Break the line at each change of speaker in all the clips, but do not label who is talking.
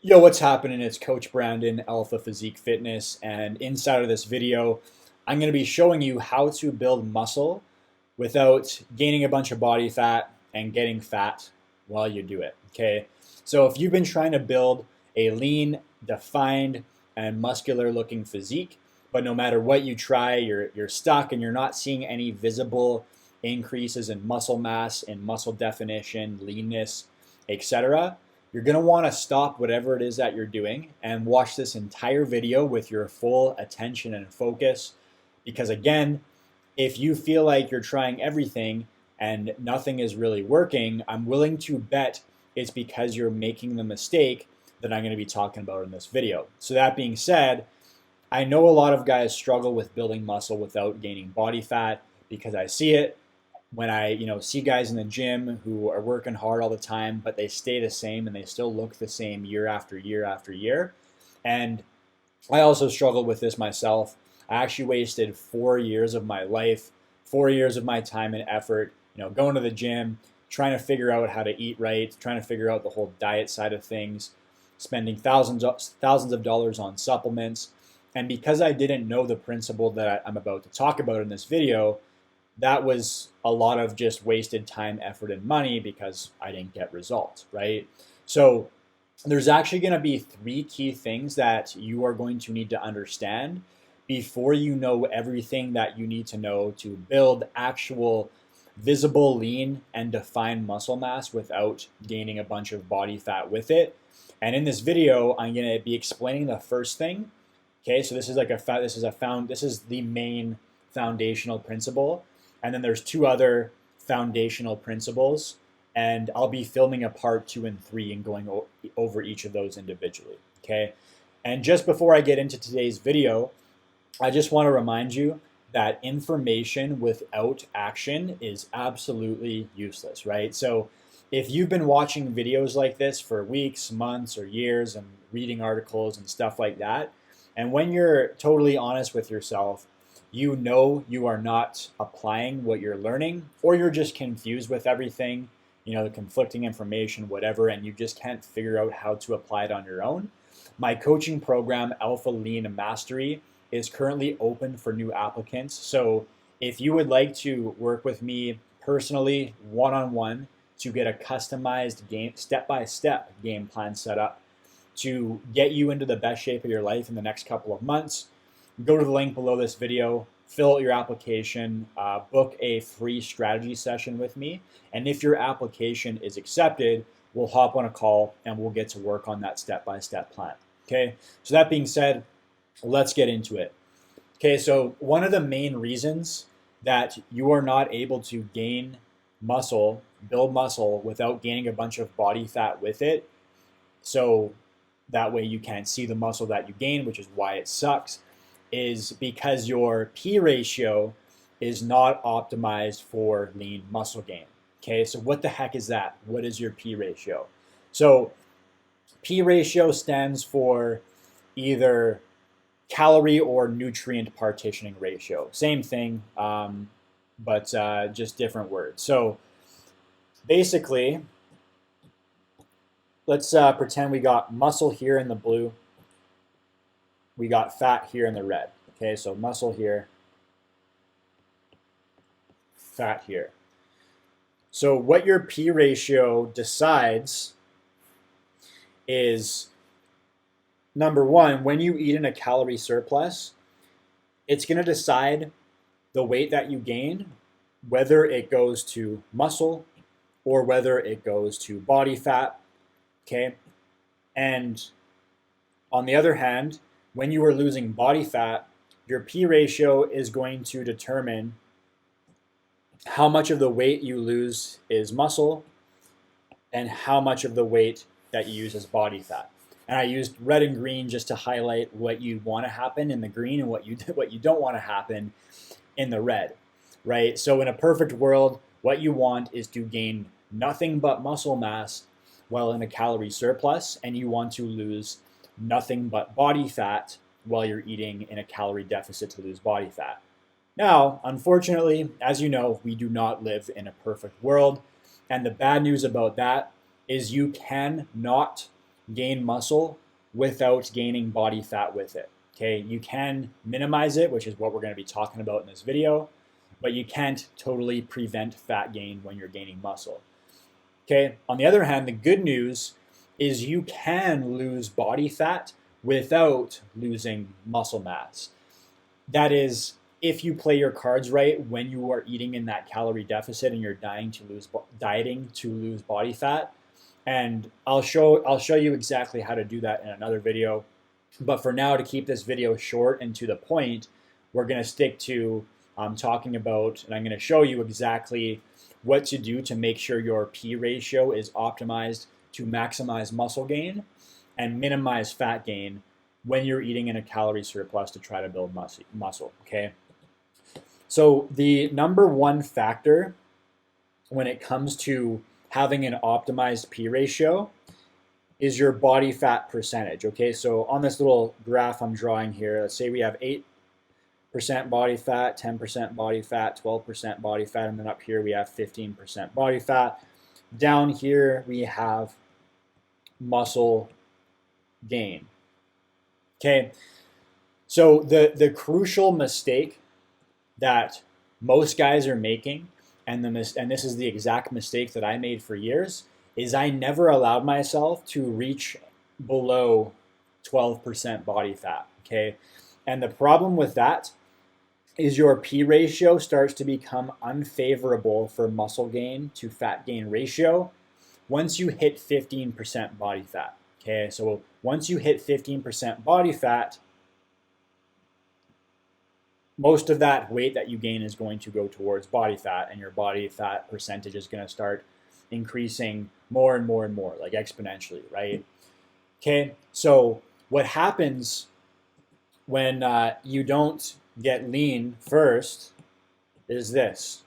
Yo, what's happening? It's Coach Brandon, Alpha Physique Fitness, and inside of this video, I'm going to be showing you how to build muscle without gaining a bunch of body fat and getting fat while you do it. Okay, so if you've been trying to build a lean, defined, and muscular looking physique, but no matter what you try, you're stuck and you're not seeing any visible increases in muscle mass, in muscle definition, leanness, etc., you're going to want to stop whatever it is that you're doing and watch this entire video with your full attention and focus. Because again, if you feel like you're trying everything and nothing is really working, I'm willing to bet it's because you're making the mistake that I'm going to be talking about in this video. So that being said, I know a lot of guys struggle with building muscle without gaining body fat because I see it when I see guys in the gym who are working hard all the time, but they stay the same and they still look the same year after year after year. And I also struggled with this myself. I actually wasted 4 years of my life, 4 years of my time and effort, going to the gym, trying to figure out how to eat right, trying to figure out the whole diet side of things, spending thousands of dollars on supplements. And because I didn't know the principle that I'm about to talk about in this video, that was a lot of just wasted time, effort, and money because I didn't get results, right? So there's actually going to be three key things that you are going to need to understand before you know everything that you need to know to build actual visible, lean, and defined muscle mass without gaining a bunch of body fat with it. And in this video, I'm going to be explaining the first thing. Okay, so this is this is the main foundational principle. And then there's two other foundational principles, and I'll be filming a part 2 and 3 and going over each of those individually, okay? And just before I get into today's video, I just want to remind you that information without action is absolutely useless, right? So if you've been watching videos like this for weeks, months, or years and reading articles and stuff like that, and when you're totally honest with yourself, you know you are not applying what you're learning, or you're just confused with everything, the conflicting information, whatever, and you just can't figure out how to apply it on your own. My coaching program, Alpha Lean Mastery, is currently open for new applicants. So if you would like to work with me personally, one-on-one, to get a customized game, step-by-step game plan set up to get you into the best shape of your life in the next couple of months, go to the link below this video, fill out your application, book a free strategy session with me. And if your application is accepted, we'll hop on a call and we'll get to work on that step-by-step plan. Okay, so that being said, let's get into it. Okay, so one of the main reasons that you are not able to gain muscle, build muscle without gaining a bunch of body fat with it, so that way you can't see the muscle that you gain, which is why it sucks, is because your P ratio is not optimized for lean muscle gain. Okay, so what the heck is that? What is your P ratio? So P ratio stands for either calorie or nutrient partitioning ratio. Same thing, but just different words. So basically, let's pretend we got muscle here in the blue. We got fat here in the red. Okay, so muscle here, fat here. So what your P ratio decides is, number one, when you eat in a calorie surplus, it's going to decide the weight that you gain, whether it goes to muscle or whether it goes to body fat. Okay, and on the other hand, when you are losing body fat, your P ratio is going to determine how much of the weight you lose is muscle and how much of the weight that you use is body fat. And I used red and green just to highlight what you want to happen in the green and what you don't want to happen in the red, right? So in a perfect world, what you want is to gain nothing but muscle mass while in a calorie surplus, and you want to lose nothing but body fat while you're eating in a calorie deficit to lose body fat. Now, unfortunately, as you know, we do not live in a perfect world. And the bad news about that is you cannot gain muscle without gaining body fat with it. Okay, you can minimize it, which is what we're going to be talking about in this video, but you can't totally prevent fat gain when you're gaining muscle. Okay, on the other hand, the good news is you can lose body fat without losing muscle mass. That is, if you play your cards right when you are eating in that calorie deficit and you're dieting to lose body fat. And I'll show you exactly how to do that in another video. But for now, to keep this video short and to the point, we're going to stick to talking about, and I'm going to show you exactly what to do to make sure your P ratio is optimized to maximize muscle gain and minimize fat gain when you're eating in a calorie surplus to try to build muscle, okay? So the number one factor when it comes to having an optimized P ratio is your body fat percentage, okay? So on this little graph I'm drawing here, let's say we have 8% body fat, 10% body fat, 12% body fat, and then up here we have 15% body fat. Down here we have muscle gain. Okay, so the crucial mistake that most guys are making, and this is the exact mistake that I made for years, is I never allowed myself to reach below 12% body fat. Okay, and the problem with that is your P ratio starts to become unfavorable for muscle gain to fat gain ratio once you hit 15% body fat. Okay, so once you hit 15% body fat, most of that weight that you gain is going to go towards body fat, and your body fat percentage is going to start increasing more and more and more, like exponentially, right? Okay, so what happens when you don't get lean first is this.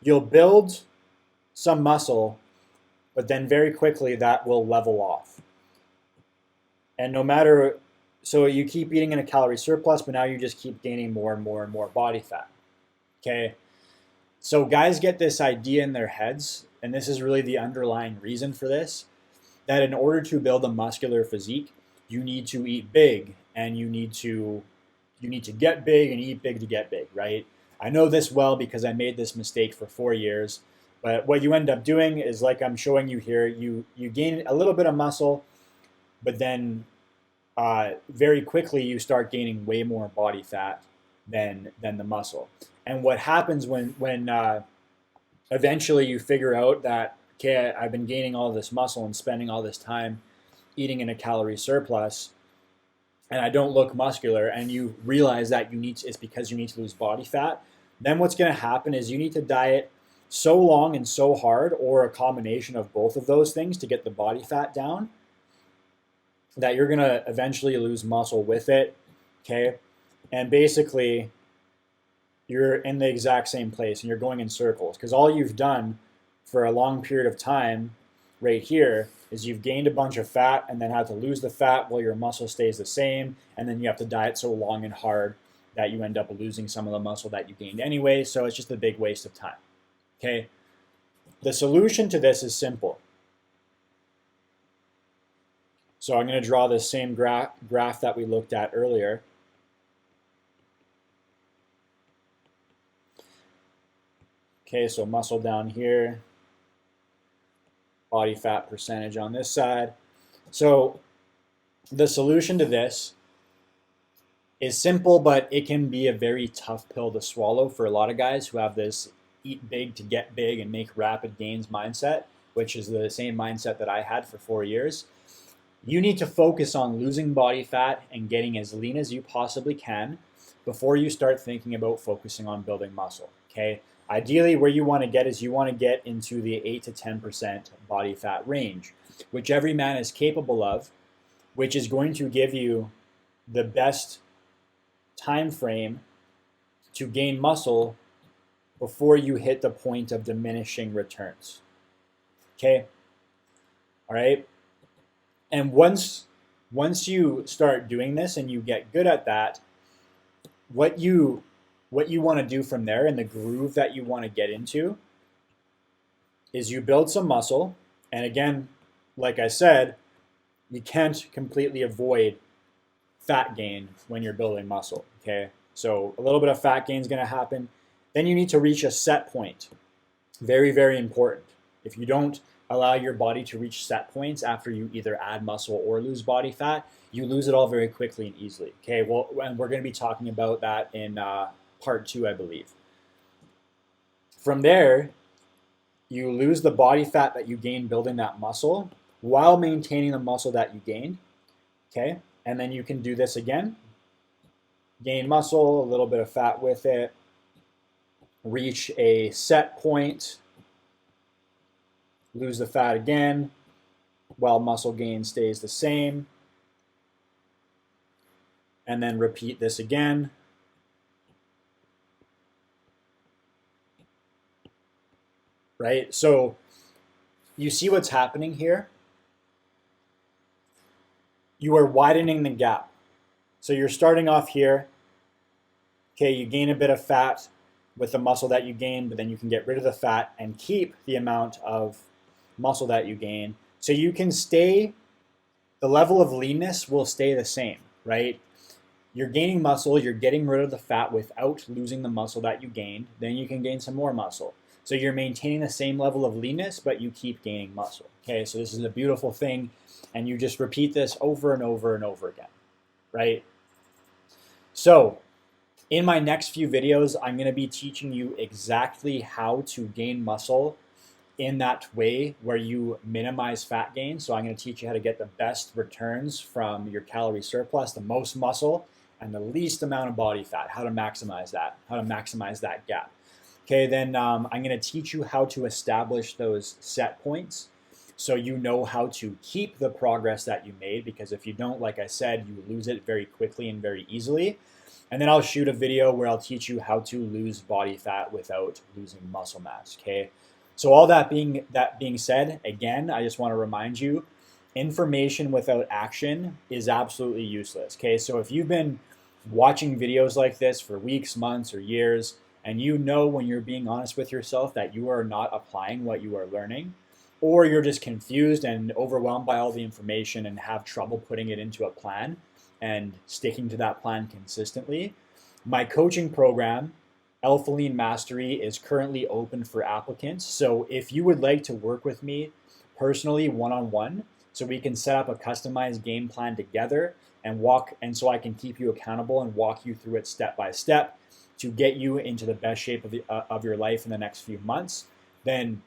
You'll build some muscle, but then very quickly that will level off. And no matter, so you keep eating in a calorie surplus, but now you just keep gaining more and more and more body fat. Okay, so guys get this idea in their heads, and this is really the underlying reason for this, that in order to build a muscular physique, you need to eat big, and you need to get big and eat big to get big, right? I know this well because I made this mistake for 4 years. But what you end up doing is, like I'm showing you here, you gain a little bit of muscle, but then very quickly you start gaining way more body fat than the muscle. And what happens when eventually you figure out that, okay, I've been gaining all this muscle and spending all this time eating in a calorie surplus, and I don't look muscular, and you realize that it's because you need to lose body fat, then what's going to happen is you need to diet so long and so hard, or a combination of both of those things, to get the body fat down, that you're going to eventually lose muscle with it, okay? And basically, you're in the exact same place and you're going in circles, because all you've done for a long period of time right here is you've gained a bunch of fat and then had to lose the fat while your muscle stays the same, and then you have to diet so long and hard that you end up losing some of the muscle that you gained anyway, so it's just a big waste of time. Okay, the solution to this is simple. So I'm going to draw this same graph that we looked at earlier. Okay, so muscle down here, body fat percentage on this side. So the solution to this is simple, but it can be a very tough pill to swallow for a lot of guys who have this eat big to get big and make rapid gains mindset, which is the same mindset that I had for 4 years. You need to focus on losing body fat and getting as lean as you possibly can before you start thinking about focusing on building muscle, okay? Ideally, where you want to get is you want to get into the 8 to 10% body fat range, which every man is capable of, which is going to give you the best time frame to gain muscle before you hit the point of diminishing returns. Okay? All right? And once you start doing this and you get good at that, what you want to do from there, and the groove that you want to get into, is you build some muscle, And again, like I said, you can't completely avoid fat gain when you're building muscle, okay? So a little bit of fat gain is going to happen. Then you need to reach a set point. Very, very important. If you don't allow your body to reach set points after you either add muscle or lose body fat, you lose it all very quickly and easily, okay? Well, and we're going to be talking about that in part 2, I believe. From there, you lose the body fat that you gain building that muscle while maintaining the muscle that you gained, okay? And then you can do this again. Gain muscle, a little bit of fat with it, reach a set point, lose the fat again, while muscle gain stays the same, and then repeat this again. Right? So you see what's happening here? You are widening the gap. So you're starting off here. Okay, you gain a bit of fat with the muscle that you gain, but then you can get rid of the fat and keep the amount of muscle that you gain. So you can stay, the level of leanness will stay the same, right? You're gaining muscle, you're getting rid of the fat without losing the muscle that you gained, then you can gain some more muscle. So you're maintaining the same level of leanness, but you keep gaining muscle. Okay, so this is a beautiful thing, and you just repeat this over and over and over again, right? So in my next few videos, I'm going to be teaching you exactly how to gain muscle in that way where you minimize fat gain. So I'm going to teach you how to get the best returns from your calorie surplus, the most muscle, and the least amount of body fat, how to maximize that gap. Okay, then I'm going to teach you how to establish those set points so you know how to keep the progress that you made, because if you don't, like I said, you lose it very quickly and very easily. And then I'll shoot a video where I'll teach you how to lose body fat without losing muscle mass, okay? So all that being said, again, I just want to remind you, information without action is absolutely useless, okay? So if you've been watching videos like this for weeks, months, or years, and you know when you're being honest with yourself that you are not applying what you are learning, or you're just confused and overwhelmed by all the information and have trouble putting it into a plan and sticking to that plan consistently, my coaching program, Alpha Lean Mastery, is currently open for applicants. So if you would like to work with me personally one-on-one, so we can set up a customized game plan together and so I can keep you accountable and walk you through it step by step to get you into the best shape of your life in the next few months, then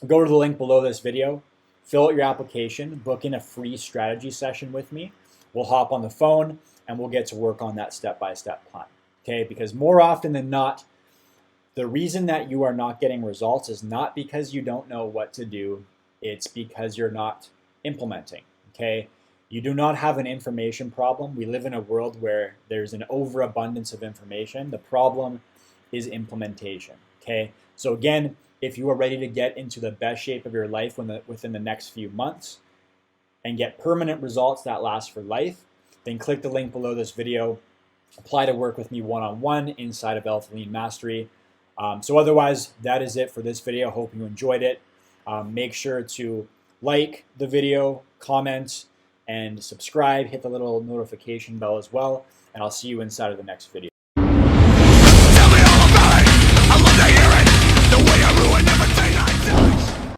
go to the link below this video, fill out your application, book in a free strategy session with me. We'll hop on the phone and we'll get to work on that step-by-step plan, okay? Because more often than not, the reason that you are not getting results is not because you don't know what to do, it's because you're not implementing, okay? You do not have an information problem. We live in a world where there's an overabundance of information. The problem is implementation, okay? So again, if you are ready to get into the best shape of your life within the next few months and get permanent results that last for life, then click the link below this video, apply to work with me one-on-one inside of Alpha Lean Mastery. So otherwise, that is it for this video. Hope you enjoyed it. Make sure to like the video, comment, and subscribe. Hit the little notification bell as well. And I'll see you inside of the next video.